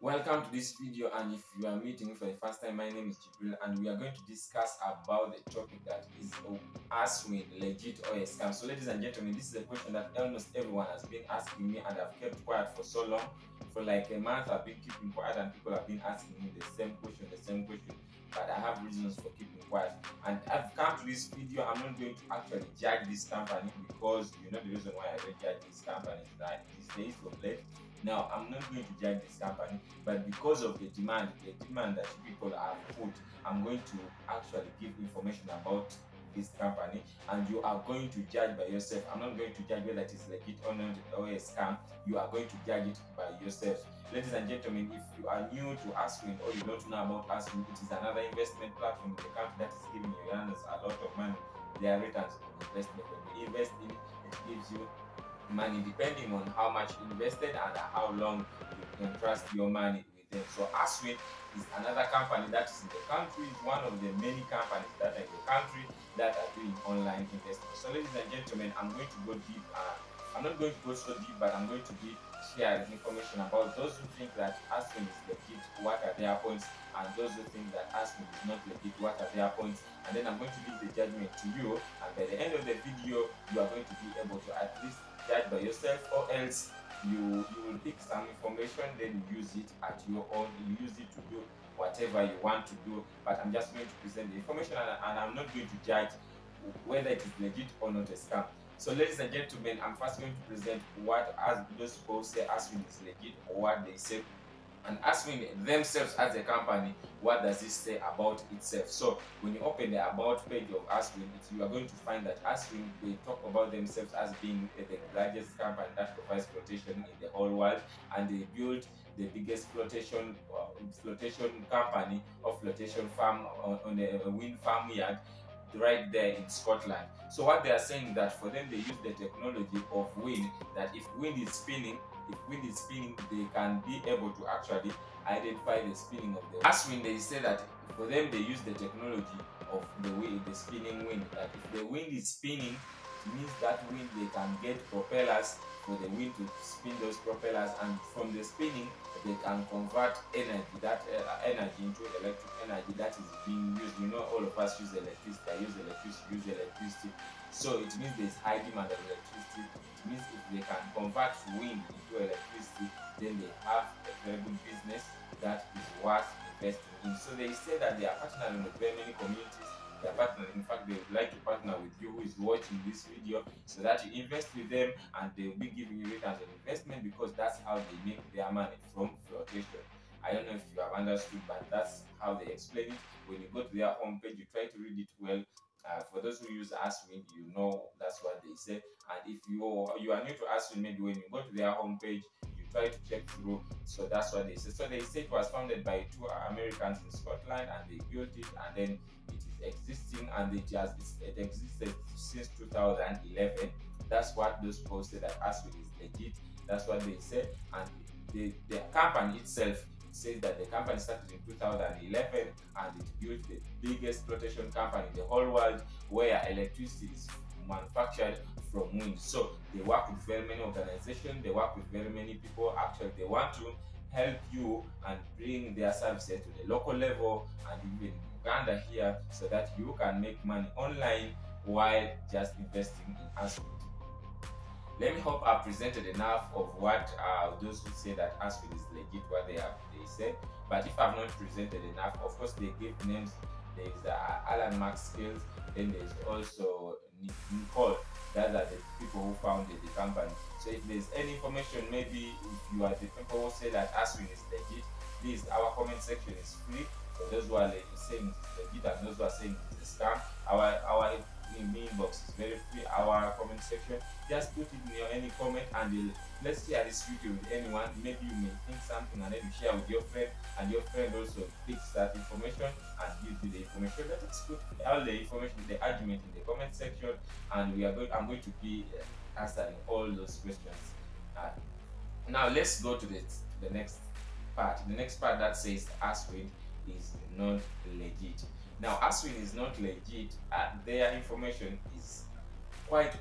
Welcome to this video, and if you are meeting me for the first time, my name is Jibril and we are going to discuss about the topic that is Aswin, legit or a scam. So ladies and gentlemen, this is a question that almost everyone has been asking me, and I've kept quiet for so long. For like a month I've been keeping quiet and people have been asking me the same question, but I have reasons for keeping quiet. And I've come to this video, I'm not going to actually judge this company, because you know the reason why I don't judge this company is that these days of late. Now, I'm not going to judge this company, but because of the demand that people have put, I'm going to actually give information about this company, and you are going to judge by yourself. I'm not going to judge whether it is legit or not or a scam. You are going to judge it by yourself. Ladies and gentlemen, if you are new to Aswin or you don't know about Aswin, it is another investment platform in the country that is giving you earners a lot of money. Their returns on investment. When you invest in it, it gives you money depending on how much you invested and how long you can trust your money with them. So Aswin is another company that is in the country. It's one of the many companies that are in the country that are doing online investment. So ladies and gentlemen, I'm going to go deep. I'm not going to go so deep, but I'm going to share information about those who think that Aswin is legit, what are their points, and those who think that Aswin is not legit, what are their points. And then I'm going to leave the judgment to you, and by the end of the video you are going to be able to at least judge by yourself, or else you will pick some information, then you use it at your own, you use it to do whatever you want to do. But I'm just going to present the information, and I'm not going to judge whether it is legit or not a scam. So ladies and gentlemen, I'm first going to present what, as those people say Aswin is legit, or what they say. And Aswin themselves as a company, what does it say about itself? So when you open the about page of Aswin, you are going to find that Aswin, they talk about themselves as being the largest company that provides flotation in the whole world, and they built the biggest flotation company or flotation farm on a wind farm yard right there in Scotland. So what they are saying, that for them they use the technology of wind, that if wind is spinning, they can be able to actually identify the spinning of the Aswin. They say that for them they use the technology of the spinning wind, that if the wind is spinning, it means that wind, they can get propellers for the wind to spin those propellers, and from the spinning they can convert energy, energy into electric energy that is being used. You know, all of us use electricity. I use electricity. So it means there's high demand of electricity. It means if they can convert wind into electricity, then they have a very good business that is worth investing in. So they say that they are partnering with very many communities. They are partnering. In fact, they would like to partner with you who is watching this video, so that you invest with them and they will be giving you returns on investment, because that's how they make their money, from flotation. I don't know if you have understood, but that's how they explain it. When you go to their homepage, you try to read it well. For those who use Aswin, you know that's what they say. And if you are new to Aswin, maybe when you go to their homepage, you try to check through. So that's what they say. So they say it was founded by two Americans in Scotland, and they built it, and then it is existing, and it existed since 2011. That's what those people say, that Aswin is legit. That's what they say. And the company itself says that the company started in 2011, and it built the biggest flotation company in the whole world, where electricity is manufactured from wind. So they work with very many organizations, they work with very many people. Actually, they want to help you and bring their services to the local level, and even Uganda here, so that you can make money online while just investing in Aswin. Let me hope I've presented enough of what those who say that Aswin is legit, what they say. But if I've not presented enough, of course they give names. There is Alan Maxfield, then there's also Nicole. That are the people who founded the company. So if there's any information, maybe if you are the people who say that Aswin is legit, please, our comment section is free. For those who are saying it's legit and those who are saying it's a scam, our inbox is very free. Our comment section, just put it in your any comment, and let's share this video with anyone. Maybe you may think something, and then you share with your friend, and your friend also picks that information and gives you the information. Let's put all the information, the argument, in the comment section, and I'm going to be answering all those questions. Now let's go to the next part. The next part that says Aswin is not legit. Now Aswin is not legit. Their information is quite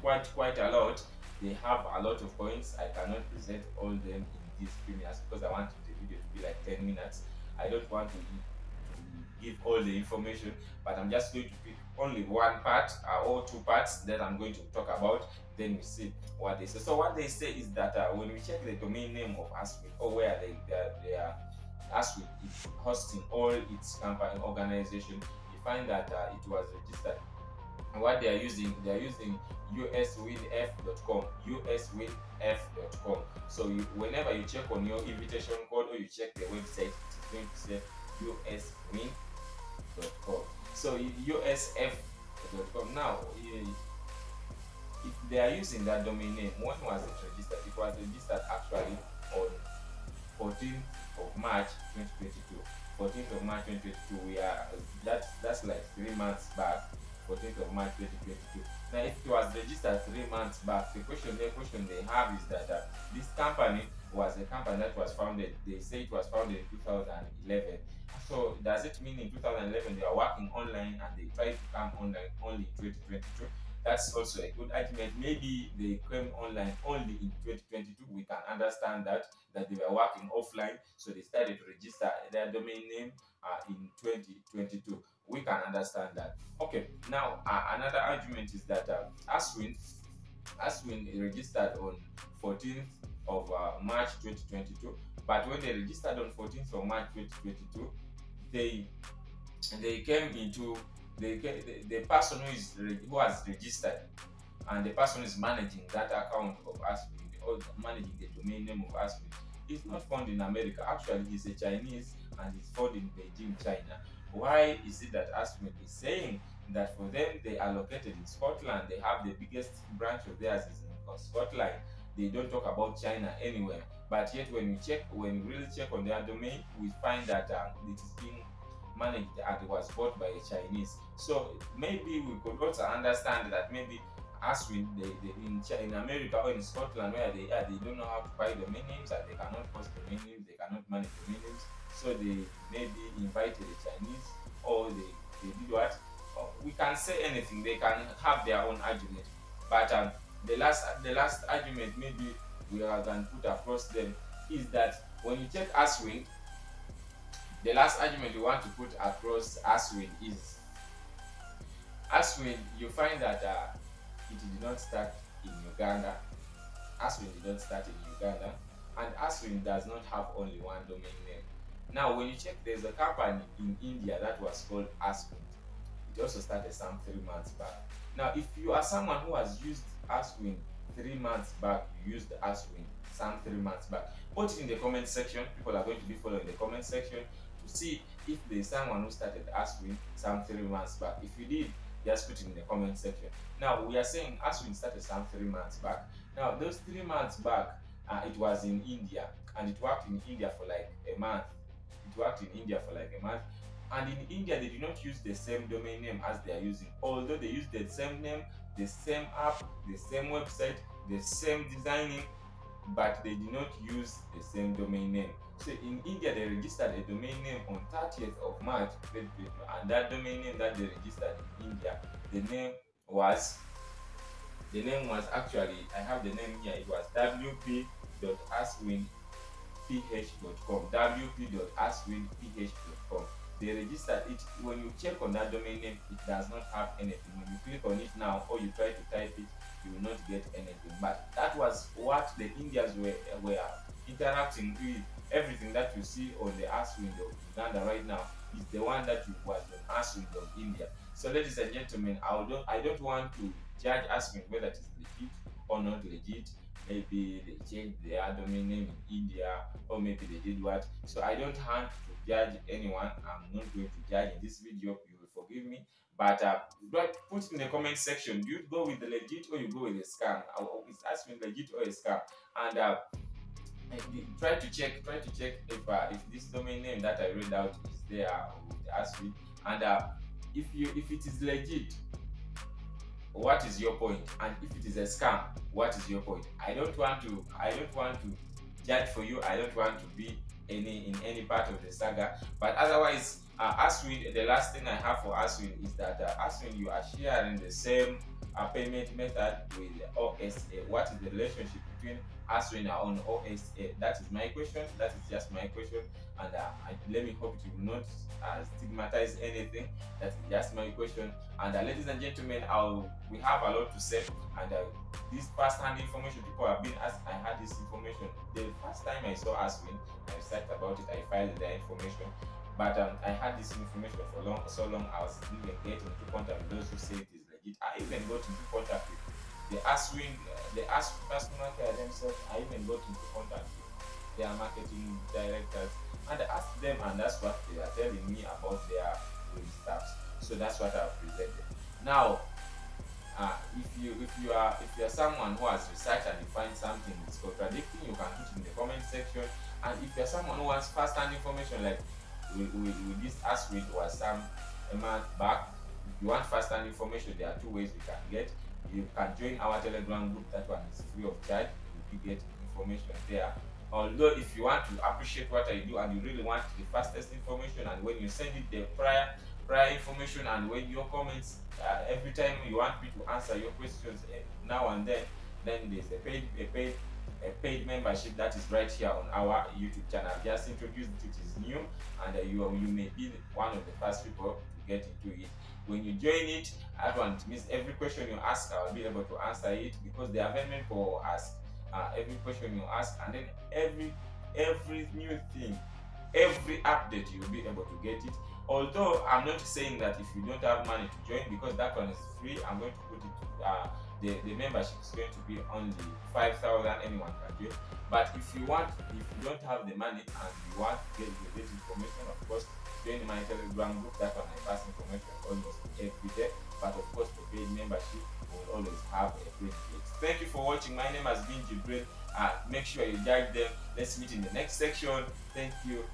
a lot. They have a lot of points. I cannot present all them in these premiums because I want the video to be like 10 minutes. I don't want to give all the information, but I'm just going to pick only one part or two parts that I'm going to talk about. Then we see what they say. So what they say is that when we check the domain name of ASWIN, or where they are ASWIN is hosting all its company organization, you find that it was registered. And what they are using uswinf.com, uswinf.com. So whenever you check on your invitation code or you check the website, it is going to say uswin.com. So usf.com. Now, if they are using that domain name, when was it registered? It was registered actually on 14th of March 2022. 14th of March 2022. We are that's like 3 months back. 14th of March 2022. Now, if it was registered 3 months back, the question they have is that this company was a company that was founded. They say it was founded in 2011. So does it mean in 2011 they are working online and they tried to come online only in 2022? That's also a good argument. Maybe they came online only in 2022. We can understand that they were working offline, so they started to register their domain name in 2022. We can understand that. Okay, now another argument is that ASWIN registered on 14th of March 2022, but when they registered on 14th of March 2022, they came into the person who has registered, and the person is managing that account of ASWIN or managing the domain name of ASWIN is not found in America. Actually, he's a Chinese and he's found in Beijing, China. Why is it that ASWIN is saying that for them they are located in Scotland? They have the biggest branch of theirs is in Scotland. They don't talk about China anywhere. But yet when we really check on their domain, we find that it is being managed and it was bought by a Chinese. So maybe we could also understand that maybe ASWIN in America or in Scotland where they are, they don't know how to buy domain names and they cannot post domain names, they cannot manage domain names. So they maybe invited the Chinese, or they did what? We can say anything. They can have their own argument. But the last argument maybe we can put across them is that when you check ASWIN, the last argument you want to put across ASWIN is ASWIN. You find that it did not start in Uganda. ASWIN did not start in Uganda, and ASWIN does not have only one domain name. Now, when you check, there's a company in India that was called ASWIN. It also started some 3 months back. Now, if you are someone who has used ASWIN 3 months back, you used ASWIN some 3 months back, put it in the comment section. People are going to be following the comment section to see if there's someone who started ASWIN some 3 months back. If you did, just put it in the comment section. Now, we are saying ASWIN started some 3 months back. Now, those 3 months back, it was in India, and it worked in India for like a month. And in India, they do not use the same domain name as they are using. Although they use the same name, the same app, the same website, the same designing, but they do not use the same domain name. So in India, they registered a domain name on 30th of March 2022, and that domain name that they registered in India, the name was actually, I have the name here, it was wp.aswinph.com. wp.aswinph.com. They registered it. When you check on that domain name, it does not have anything. When you click on it now or you try to type it, you will not get anything. But that was what the Indians were interacting with. Everything that you see on the ASWIN of Uganda right now is the one that was on ASWIN of India. So, ladies and gentlemen, I don't want to judge ASWIN whether it is legit or not legit. Maybe they changed their domain name in India, or maybe they did what. So I don't want to judge anyone. I'm not going to judge in this video. You will forgive me. But put in the comment section, do you go with the legit or you go with the scam? Is ASWIN legit or a scam? And try to check if this domain name that I read out is there with ASWIN. And if it is legit, what is your point? And if it is a scam, what is your point? I don't want to judge for you. I don't want to be in any part of the saga. But otherwise, ASWIN, the last thing I have for ASWIN is that ASWIN, you are sharing the same payment method with OSA. What is the relationship between Aswin and OSA? That is my question. That is just my question, and let me hope it will not stigmatize anything. That is just my question. And ladies and gentlemen, we have a lot to say, and this first-hand information people have been asked. I had this information the first time I saw Aswin. I researched about it. I filed their information. But I had this information for so long. I was even getting into contact with those who say it is legit. I even got into contact with the Aswin, the Aswin customer care themselves. I even got into contact with their marketing directors, and I asked them, and that's what they are telling me about their staffs. So that's what I've presented. Now, if you are someone who has researched and you find something that's contradicting, you can put it in the comment section. And if you're someone who wants first-hand information, like with this Aswin was a month back, if you want first-hand information, there are two ways you can get. You can join our Telegram group. That one is free of charge. You get information there. Although if you want to appreciate what I do and you really want the fastest information, and when you send it the prior information, and when your comments, every time you want me to answer your questions now and then there's a paid membership that is right here on our YouTube channel. I've just introduced it. It is new, and you may be one of the first people to get into it. When you join it, everyone, it means every question you ask, I'll be able to answer it, because they are very for ask every question you ask, and then every new thing, every update, you'll be able to get it. Although I'm not saying that if you don't have money to join, because that one is free. I'm going to put it the membership is going to be only 5,000. anyone can join. But if you don't have the money and you want to get this information, of course, join my Telegram group. That one I pass information almost every day. But of course, the paid membership will always have a great rate. Thank you for watching. My name has been Jibril. Make sure you judge them. Let's meet in the next section. Thank you.